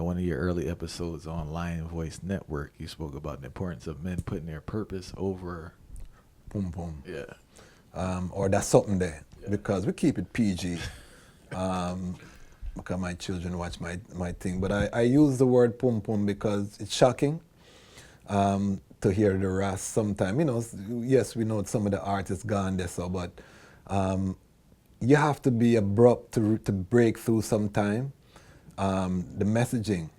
one of your early episodes on Lion Voice Network, you spoke about the importance of men putting their purpose over. Boom, boom. Yeah. Or that's something there. Yeah. Because we keep it PG. Because my children watch my thing. But I use the word pum pum because it's shocking to hear the ras sometimes. You know, yes, we know some of the artists gone there, so, but you have to be abrupt to break through sometime. The messaging.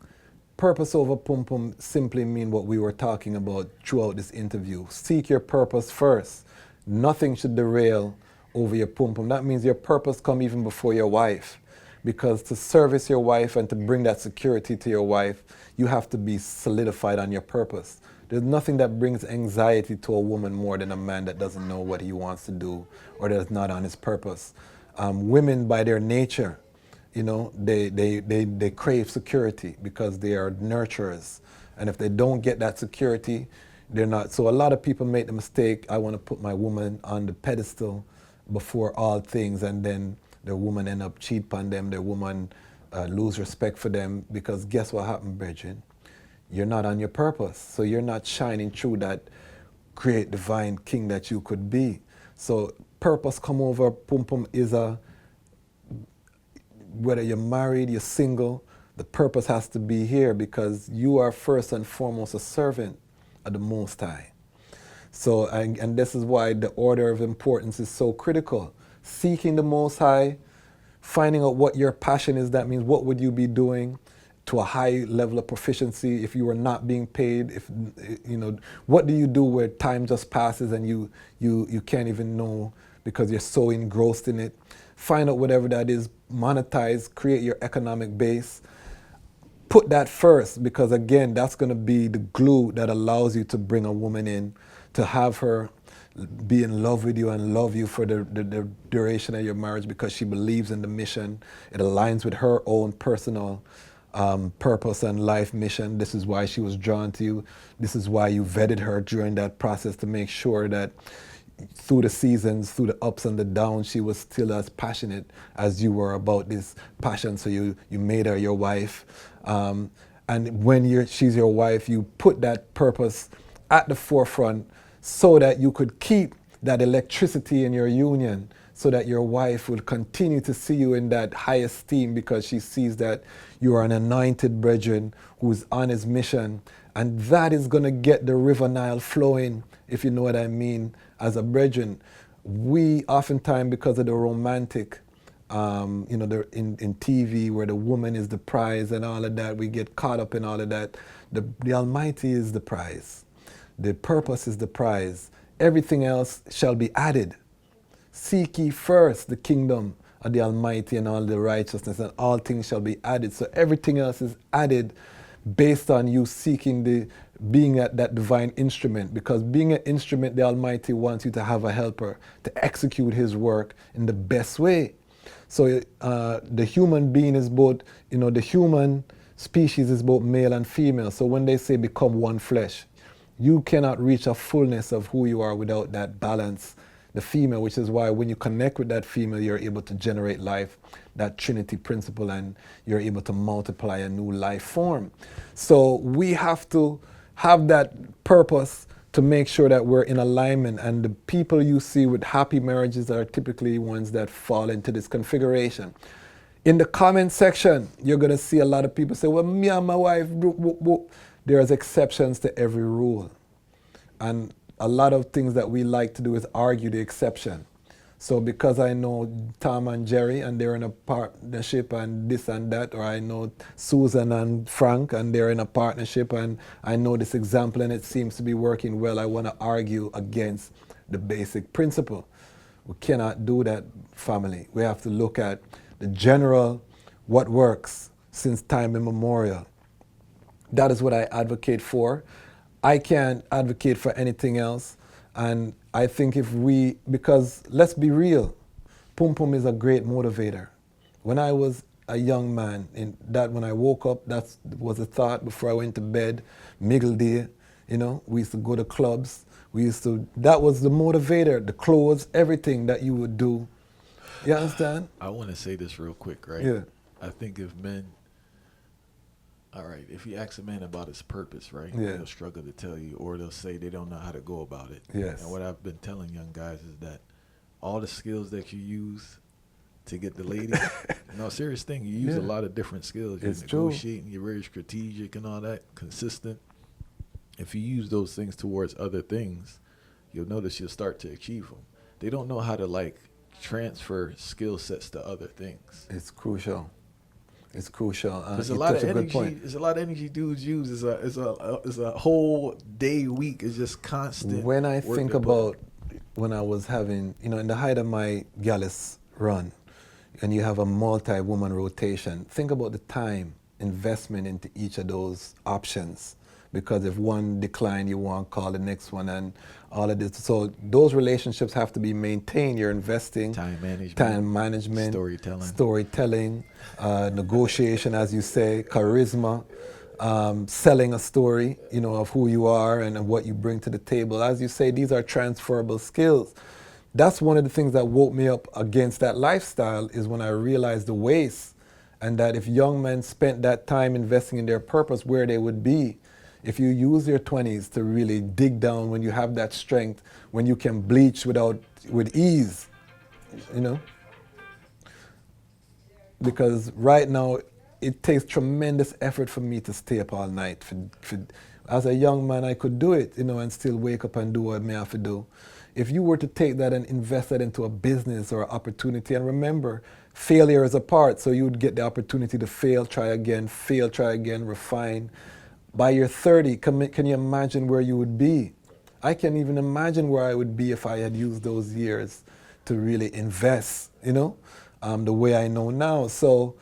Purpose over pum pum simply mean what we were talking about throughout this interview. Seek your purpose first. Nothing should derail over your pum pum. That means your purpose come even before your wife. Because to service your wife and to bring that security to your wife, you have to be solidified on your purpose. There's nothing that brings anxiety to a woman more than a man that doesn't know what he wants to do or that's not on his purpose. Women, by their nature, you know, they crave security because they are nurturers. And if they don't get that security, they're not. So a lot of people make the mistake, I want to put my woman on the pedestal before all things, and then their woman end up cheat on them, their woman lose respect for them, because guess what happened, brethren? You're not on your purpose. So you're not shining through that great divine king that you could be. So purpose come over pum pum is a, whether you're married, you're single, the purpose has to be here because you are first and foremost a servant of the Most High. So, and this is why the order of importance is so critical. Seeking the Most High, finding out what your passion is, that means what would you be doing to a high level of proficiency if you were not being paid, if, you know, what do you do where time just passes and you can't even know because you're so engrossed in it. Find out whatever that is, monetize, create your economic base. Put that first because again, that's gonna be the glue that allows you to bring a woman in, to have her be in love with you and love you for the duration of your marriage because she believes in the mission. It aligns with her own personal purpose and life mission. This is why she was drawn to you. This is why you vetted her during that process to make sure that through the seasons, through the ups and the downs, she was still as passionate as you were about this passion. So you made her your wife. And when she's your wife, you put that purpose at the forefront so that you could keep that electricity in your union, so that your wife will continue to see you in that high esteem because she sees that you are an anointed brethren who's on his mission. And that is going to get the river Nile flowing, if you know what I mean, as a brethren. We oftentimes, because of the romantic, you know, in TV where the woman is the prize and all of that, we get caught up in all of that. The Almighty is the prize. The purpose is the prize. Everything else shall be added. Seek ye first the kingdom of the Almighty and all the righteousness, and all things shall be added. So everything else is added based on you seeking being at that divine instrument. Because being an instrument, the Almighty wants you to have a helper to execute his work in the best way. So the human being is both, you know, the human species is both male and female. So when they say become one flesh, you cannot reach a fullness of who you are without that balance, the female, which is why when you connect with that female, you're able to generate life, that Trinity principle, and you're able to multiply a new life form. So we have to have that purpose to make sure that we're in alignment, and the people you see with happy marriages are typically ones that fall into this configuration. In the comment section, you're going to see a lot of people say, well, me and my wife, there's exceptions to every rule. And a lot of things that we like to do is argue the exception. So because I know Tom and Jerry and they're in a partnership and this and that, or I know Susan and Frank and they're in a partnership and I know this example and it seems to be working well, I want to argue against the basic principle. We cannot do that, family. We have to look at the general, what works since time immemorial. That is what I advocate for. I can't advocate for anything else. And I think if we, because let's be real, Pum Pum is a great motivator. When I was a young man, when I woke up, that was a thought before I went to bed, middle day, you know, we used to go to clubs. That was the motivator, the clothes, everything that you would do. You understand? I want to say this real quick, right? Yeah. I think if men All right. If you ask a man about his purpose, right, Yeah. they'll struggle to tell you, or they'll say they don't know how to go about it. Yes. And what I've been telling young guys is that all the skills that you use to get the lady, no, serious thing, you use a Yeah. lot of different skills. You're It's true. negotiating, you're very strategic and all that, consistent. If you use those things towards other things, you'll notice you'll start to achieve them. They don't know how to like transfer skill sets to other things. It's crucial. It's crucial. There's a You lot touch of a good energy. point. There's a lot of energy dudes use. Is a whole day week. It's just constant. When I work think to put about when I was having, in the height of my Gallus run, and you have a multi-woman rotation, think about the time investment into each of those options. Because if one decline, you want to call the next one, and all of this. So those relationships have to be maintained. You're investing time management, storytelling, negotiation, as you say, charisma, selling a story, of who you are and what you bring to the table. As you say, these are transferable skills. That's one of the things that woke me up against that lifestyle, is when I realized the waste, and that if young men spent that time investing in their purpose, where they would be. If you use your 20s to really dig down, when you have that strength, when you can bleach with ease, because right now it takes tremendous effort for me to stay up all night. As a young man, I could do it, and still wake up and do what I have to do. If you were to take that and invest it into a business or opportunity, and remember, failure is a part, so you would get the opportunity to fail, try again, refine. By your 30, can you imagine where you would be? I can't even imagine where I would be if I had used those years to really invest, the way I know now. So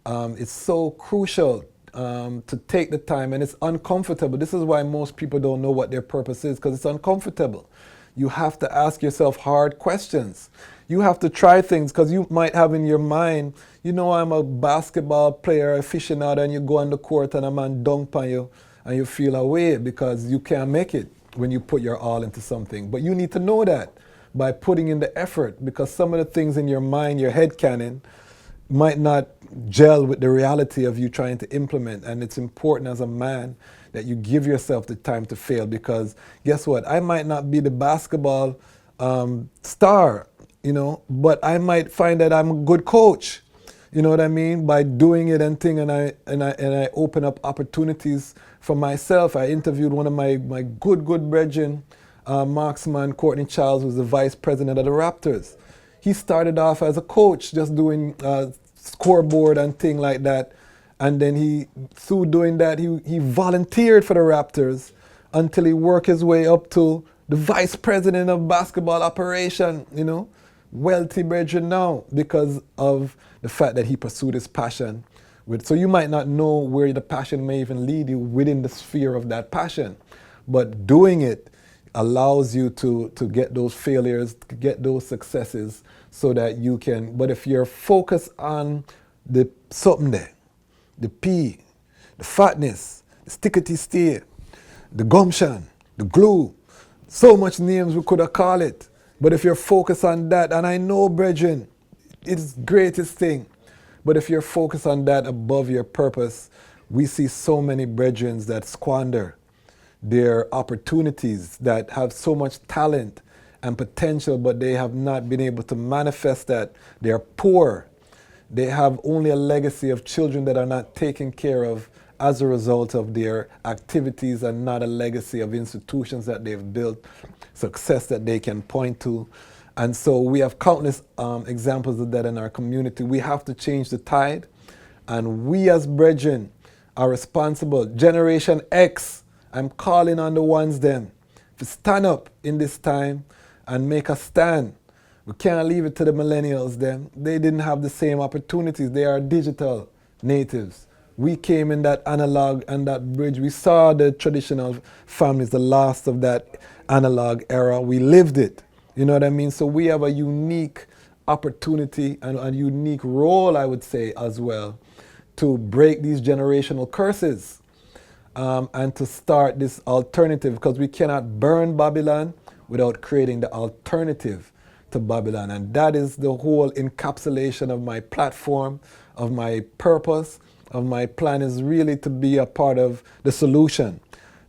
it's so crucial to take the time, and it's uncomfortable. This is why most people don't know what their purpose is, because it's uncomfortable. You have to ask yourself hard questions. You have to try things, because you might have in your mind, I'm a basketball player, aficionado, and you go on the court and a man dunk on you and you feel away because you can't make it when you put your all into something. But you need to know that by putting in the effort, because some of the things in your mind, your head canon, might not gel with the reality of you trying to implement. And it's important as a man that you give yourself the time to fail, because guess what? I might not be the basketball star, but I might find that I'm a good coach. You know what I mean? By doing it and I open up opportunities for myself. I interviewed one of my good brethren, marksman Courtney Charles, who's the vice president of the Raptors. He started off as a coach, just doing scoreboard and thing like that. And then through doing that, he volunteered for the Raptors until he worked his way up to the vice president of basketball operation, wealthy brethren now, because of the fact that he pursued his passion. So you might not know where the passion may even lead you within the sphere of that passion, but doing it allows you to get those failures, to get those successes, so that you can. But if you're focused on the something there, the P, the fatness, the stickety stay, the gumption, the glue, so much names we could have called it. But if you're focused on that, and I know, brethren, it's the greatest thing. But if you're focused on that above your purpose, we see so many brethren that squander their opportunities, that have so much talent and potential, but they have not been able to manifest that. They're poor. They have only a legacy of children that are not taken care of as a result of their activities, and not a legacy of institutions that they've built, success that they can point to. And so we have countless examples of that in our community. We have to change the tide, and we as brethren are responsible. Generation X, I'm calling on the ones them to stand up in this time and make a stand. We can't leave it to the millennials them. They didn't have the same opportunities. They are digital natives. We came in that analog and that bridge. We saw the traditional families, the last of that analog era. We lived it. You know what I mean? So we have a unique opportunity and a unique role, I would say, as well, to break these generational curses and to start this alternative, because we cannot burn Babylon without creating the alternative to Babylon. And that is the whole encapsulation of my platform, of my purpose, of my plan is really to be a part of the solution,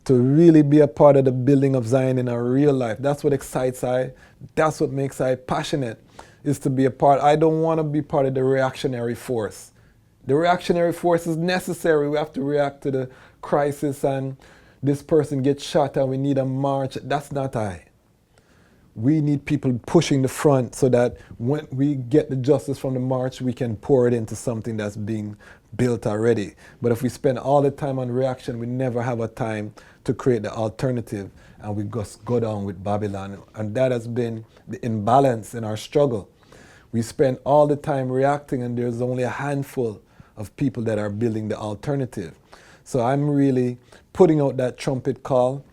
to really be a part of the building of Zion in our real life. That's what excites I. That's what makes I passionate, is to be a part. I don't want to be part of the reactionary force. The reactionary force is necessary. We have to react to the crisis and this person gets shot and we need a march. That's not I. We need people pushing the front so that when we get the justice from the march, we can pour it into something that's being built already. But if we spend all the time on reaction, we never have a time to create the alternative, and we just go down with Babylon. And that has been the imbalance in our struggle. We spend all the time reacting, and there's only a handful of people that are building the alternative. So I'm really putting out that trumpet call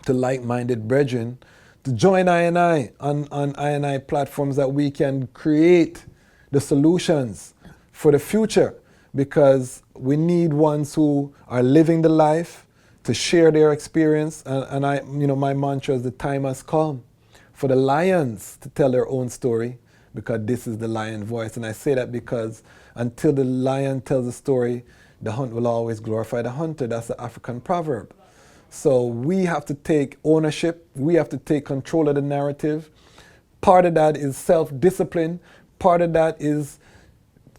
to like-minded brethren to join I&I on I&I platforms, that we can create the solutions for the future, because we need ones who are living the life to share their experience. And I, my mantra is, the time has come for the lions to tell their own story, because this is the lion voice. And I say that because until the lion tells a story, the hunt will always glorify the hunter. That's the African proverb. So we have to take ownership. We have to take control of the narrative. Part of that is self-discipline. Part of that is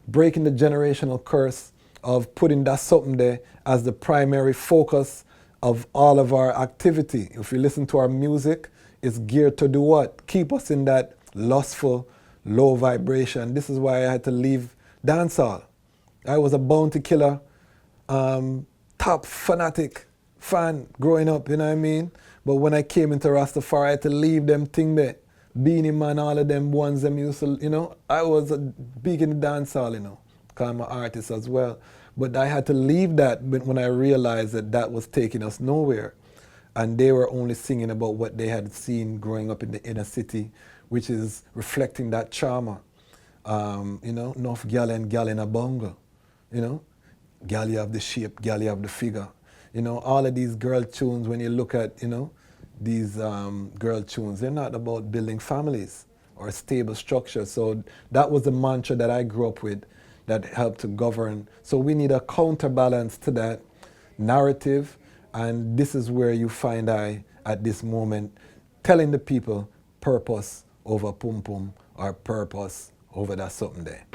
breaking the generational curse of putting that something there as the primary focus of all of our activity. If you listen to our music, it's geared to do what? Keep us in that lustful, low vibration. This is why I had to leave dancehall. I was a bounty killer, top fanatic fan growing up, you know what I mean? But when I came into Rastafari, I had to leave them thing there. Beanie Man, all of them ones them used to, I was big in the dancehall, because I'm an artist as well. But I had to leave that when I realized that that was taking us nowhere. And they were only singing about what they had seen growing up in the inner city, which is reflecting that trauma. Enough gal and gal in a bungle, gal you have the shape, gal you have the figure. All of these girl tunes, when you look at, these girl tunes, they're not about building families or a stable structure. So that was the mantra that I grew up with that helped to govern. So we need a counterbalance to that narrative. And this is where you find I, at this moment, telling the people purpose over pum pum, or purpose over that something there.